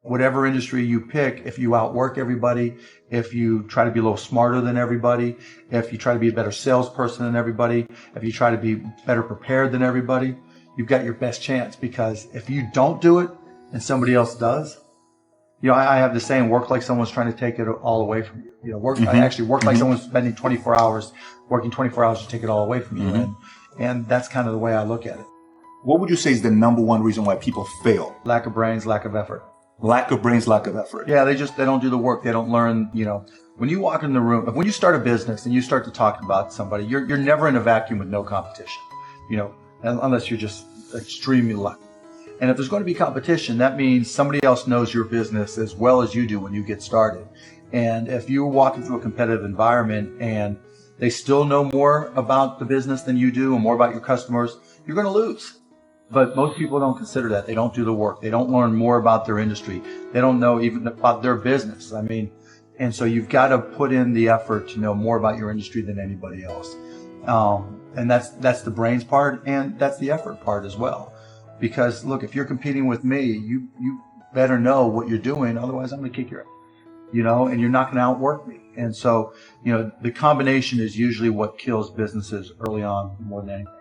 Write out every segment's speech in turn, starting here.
whatever industry you pick, if you outwork everybody, if you try to be a little smarter than everybody, if you try to be a better salesperson than everybody, if you try to be better prepared than everybody, you've got your best chance. Because if you don't do it and somebody else does, I have the saying, work like someone's trying to take it all away from you. I actually work like someone's spending 24 hours, working 24 hours to take it all away from you. And that's kind of the way I look at it. What would you say is the number one reason why people fail? Lack of brains, lack of effort. Lack of brains, lack of effort. Yeah, they don't do the work. They don't learn, when you walk in the room, when you start a business and you start to talk about somebody, you're never in a vacuum with no competition, unless you're just extremely lucky. And if there's going to be competition, that means somebody else knows your business as well as you do when you get started. And if you're walking through a competitive environment and they still know more about the business than you do and more about your customers, you're going to lose. But most people don't consider that. They don't do the work. They don't learn more about their industry. They don't know even about their business. And so you've got to put in the effort to know more about your industry than anybody else. And that's the brains part, and that's the effort part as well. Because look, if you're competing with me, you better know what you're doing. Otherwise, I'm going to kick your ass, and you're not going to outwork me. And so, the combination is usually what kills businesses early on more than anything.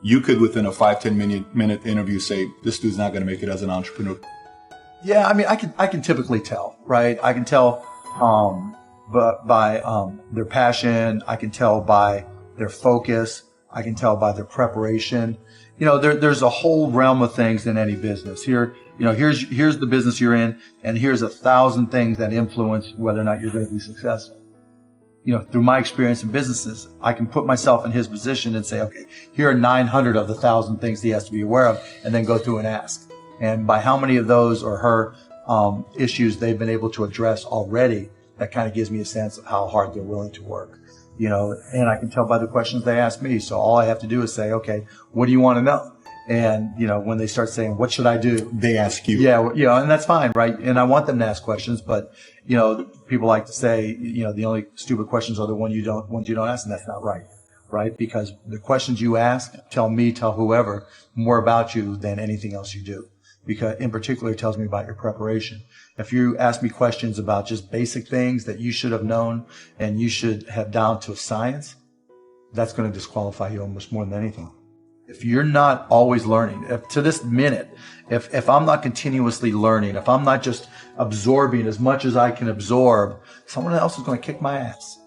You could, within a 5-10 minute interview, say, this dude's not going to make it as an entrepreneur. Yeah, I can typically tell, right? I can tell by their passion. I can tell by their focus. I can tell by their preparation. There's a whole realm of things in any business. Here's the business you're in, and here's 1,000 things that influence whether or not you're going to be successful. Through my experience in businesses, I can put myself in his position and say, okay, here are 900 of the 1,000 things he has to be aware of, and then go through and ask. And by how many of those or her issues they've been able to address already, that kind of gives me a sense of how hard they're willing to work. And I can tell by the questions they ask me. So all I have to do is say, okay, what do you want to know? And, when they start saying, what should I do? They ask you. Yeah, and that's fine, right? And I want them to ask questions, but, people like to say, the only stupid questions are the ones you don't ask, and that's not right? Because the questions you ask tell whoever more about you than anything else you do. Because in particular, it tells me about your preparation. If you ask me questions about just basic things that you should have known and you should have down to a science, that's going to disqualify you almost more than anything. If you're not always learning, to this minute, if I'm not continuously learning, if I'm not just absorbing as much as I can absorb, someone else is going to kick my ass,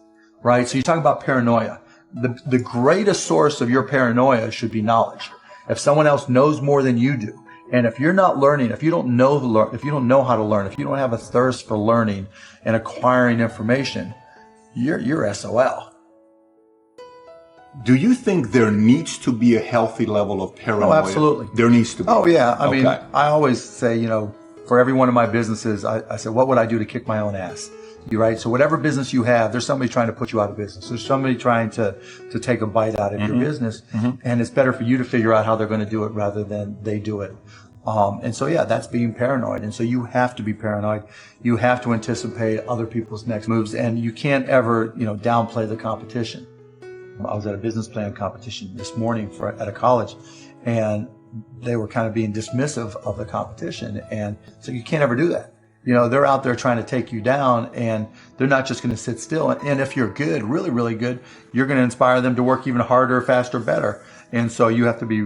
right? So you talk about paranoia. The greatest source of your paranoia should be knowledge. If someone else knows more than you do, and if you're not learning, if you don't know how to learn, if you don't have a thirst for learning and acquiring information, you're SOL. Do you think there needs to be a healthy level of paranoia? Oh, absolutely. There needs to be. Oh, yeah. I mean, I always say, for every one of my businesses, I said, what would I do to kick my own ass? You're right. So whatever business you have, there's somebody trying to put you out of business. There's somebody trying to take a bite out of your business. And it's better for you to figure out how they're going to do it rather than they do it. And so, yeah, that's being paranoid. And so you have to be paranoid. You have to anticipate other people's next moves, and you can't ever, downplay the competition. I was at a business plan competition this morning at a college, and they were kind of being dismissive of the competition. And so you can't ever do that. They're out there trying to take you down, and they're not just going to sit still. And if you're good, really, really good, you're going to inspire them to work even harder, faster, better. And so you have to be,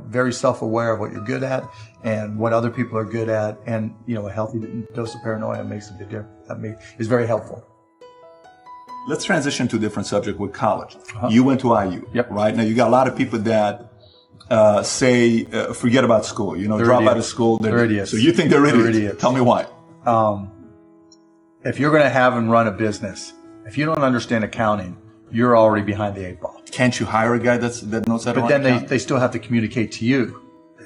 very self-aware of what you're good at and what other people are good at. And, a healthy dose of paranoia makes a big difference. Is very helpful. Let's transition to a different subject with college. You went to IU, Yep. right? Now, you got a lot of people that say, forget about school, drop out of school. They're idiots. So you think they're idiots. Tell me why. If you're going to have and run a business, if you don't understand accounting, you're already behind the 8 ball. Can't you hire a guy that knows how to But run then they still have to communicate to you.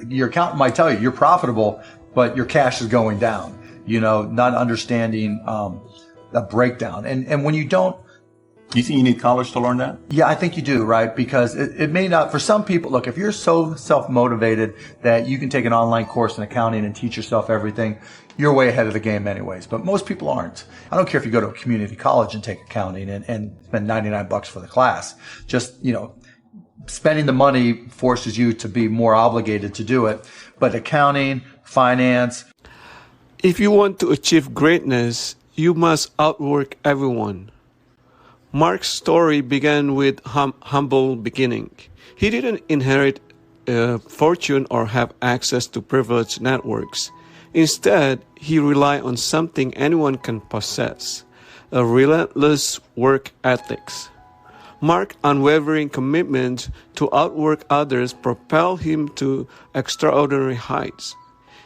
Your accountant might tell you you're profitable, but your cash is going down, not understanding a breakdown. And when you don't, you think you need college to learn that? Yeah, I think you do, right? Because it may not, for some people, look, if you're so self-motivated that you can take an online course in accounting and teach yourself everything, you're way ahead of the game anyways. But most people aren't. I don't care if you go to a community college and take accounting and spend $99 for the class. Just, spending the money forces you to be more obligated to do it. But accounting, finance. If you want to achieve greatness, you must outwork everyone. Mark's story began with humble beginning. He didn't inherit a fortune or have access to privileged networks. Instead, he relied on something anyone can possess, a relentless work ethics. Mark's unwavering commitment to outwork others propelled him to extraordinary heights.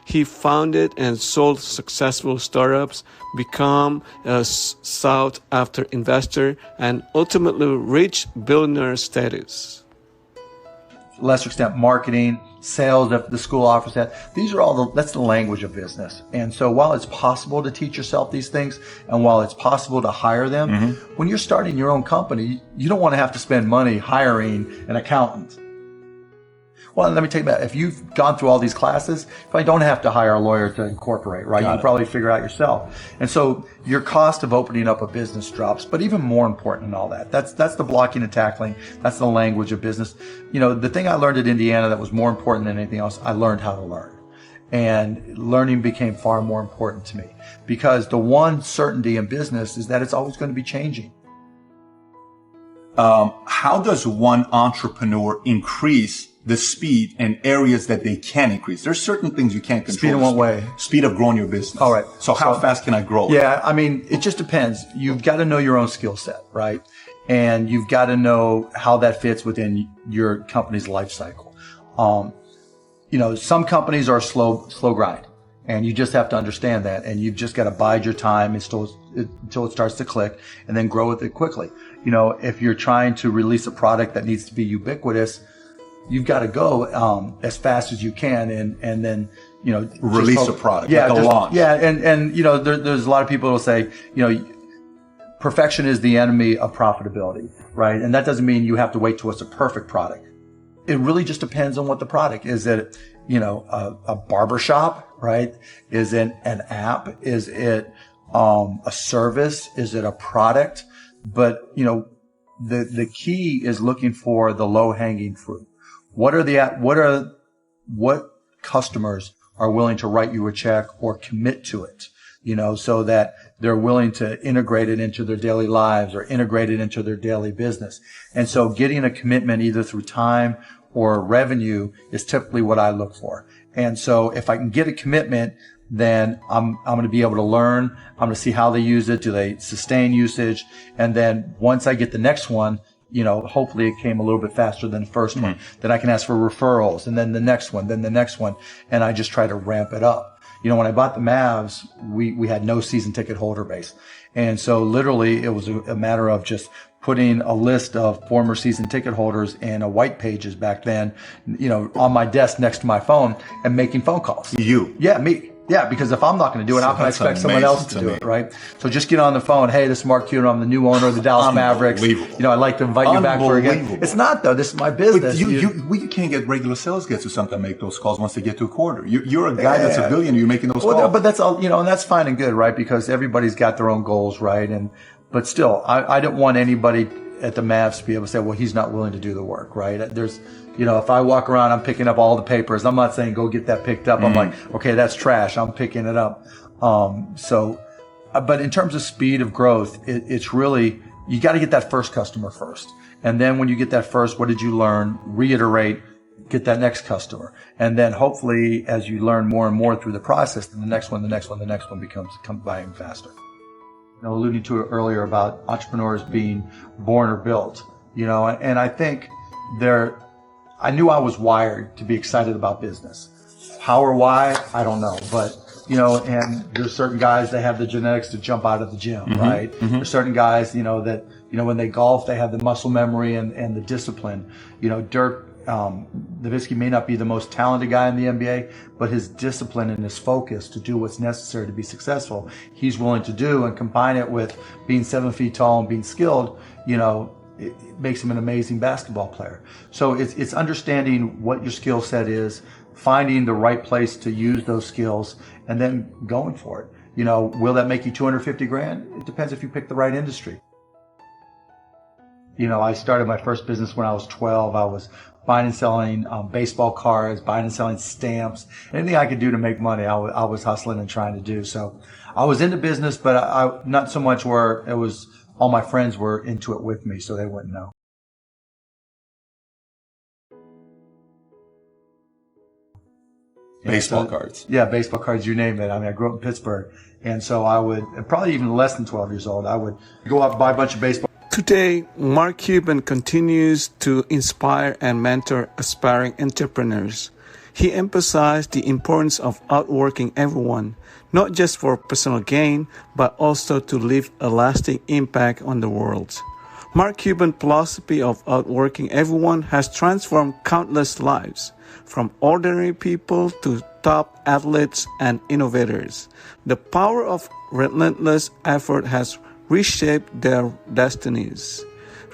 He founded and sold successful startups, became a sought-after investor, and ultimately reached billionaire status. To a lesser extent, marketing, sales, if the school offers that. These are all that's the language of business. And so while it's possible to teach yourself these things, and while it's possible to hire them, when you're starting your own company, you don't want to have to spend money hiring an accountant. Well, let me tell you that if you've gone through all these classes, you probably don't have to hire a lawyer to incorporate, right? You can probably figure out yourself. And so your cost of opening up a business drops. But even more important than all that, that's the blocking and tackling. That's the language of business. You know, the thing I learned at Indiana that was more important than anything else, I learned how to learn. And learning became far more important to me because the one certainty in business is that it's always going to be changing. How does one entrepreneur increase the speed and areas that they can increase? There's certain things you can't control. Speed in what way? Speed of growing your business. All right. So how fast can I grow? Yeah, I mean, it just depends. You've got to know your own skill set, right? And you've got to know how that fits within your company's life cycle. You know, some companies are slow grind, and you just have to understand that, and you've just got to bide your time until it starts to click, and then grow with it quickly. You know, if you're trying to release a product that needs to be ubiquitous, you've got to go as fast as you can, and then you know release a product, like a launch. Yeah, and you know there's a lot of people who will say, you know, perfection is the enemy of profitability, right? And that doesn't mean you have to wait till it's a perfect product. It really just depends on what the product is. It, you know, a barbershop, right? Is it an app? Is it a service? Is it a product? But you know, the key is looking for the low hanging fruit. What customers are willing to write you a check or commit to it, you know, so that they're willing to integrate it into their daily lives or integrate it into their daily business. And so getting a commitment either through time or revenue is typically what I look for. And so if I can get a commitment, then I'm going to be able to learn. I'm going to see how they use it. Do they sustain usage? And then once I get the next one, you know, hopefully it came a little bit faster than the first one. Then I can ask for referrals, and then the next one, then the next one. And I just try to ramp it up. You know, when I bought the Mavs, we had no season ticket holder base. And so literally it was a matter of just putting a list of former season ticket holders in a white pages back then, you know, on my desk next to my phone and making phone calls. You? Yeah, me. Yeah, because if I'm not going to do it, how can I expect someone else to do it, right? So just get on the phone. Hey, this is Mark Cuban. I'm the new owner of the Dallas Mavericks. You know, I'd like to invite you back for again. It's not though. This is my business. But you can't get regular sales guys who sometimes make those calls once they get to a quarter. You're a guy that's a billionaire. You're making those calls. But that's all, you know, and that's fine and good, right? Because everybody's got their own goals, right? But still, I don't want anybody at the Mavs to be able to say, well, he's not willing to do the work, right? There's, you know, if I walk around, I'm picking up all the papers. I'm not saying go get that picked up. I'm like, okay, that's trash. I'm picking it up. But in terms of speed of growth, it's really, you got to get that first customer first. And then when you get that first, what did you learn? Reiterate, get that next customer. And then hopefully as you learn more and more through the process, then the next one comes by even faster. You know, alluding to it earlier about entrepreneurs being born or built, you know, and I think I knew I was wired to be excited about business. How or why, I don't know. But, you know, and there's certain guys that have the genetics to jump out of the gym, right? There's certain guys, you know, that, you know, when they golf, they have the muscle memory and the discipline. You know, Dirk Nowitzki may not be the most talented guy in the NBA, but his discipline and his focus to do what's necessary to be successful, he's willing to do, and combine it with being 7 feet tall and being skilled, you know, it makes him an amazing basketball player. So it's understanding what your skill set is, finding the right place to use those skills, and then going for it. You know, will that make you $250,000? It depends if you pick the right industry. You know, I started my first business when I was 12. I was buying and selling baseball cards, buying and selling stamps, anything I could do to make money, I was hustling and trying to do. So I was into business, but I not so much where it was all my friends were into it with me, so they wouldn't know. Baseball cards. Yeah, baseball cards, you name it. I mean, I grew up in Pittsburgh. And so I would, probably even less than 12 years old, I would go out and buy a bunch of baseball. Today, Mark Cuban continues to inspire and mentor aspiring entrepreneurs. He emphasized the importance of outworking everyone, not just for personal gain, but also to leave a lasting impact on the world. Mark Cuban's philosophy of outworking everyone has transformed countless lives, from ordinary people to top athletes and innovators. The power of relentless effort has reshaped their destinies.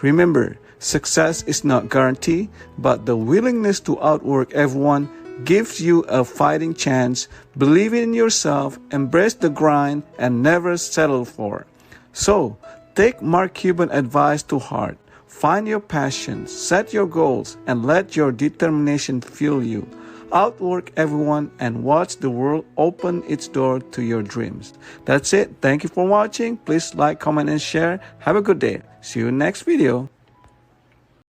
Remember, success is not guaranteed, but the willingness to outwork everyone gives you a fighting chance. Believe in yourself, embrace the grind, and never settle for. So, take Mark Cuban's advice to heart. Find your passion, set your goals, and let your determination fuel you. Outwork everyone and watch the world open its door to your dreams. That's it. Thank you for watching. Please like, comment, and share. Have a good day. See you in the next video.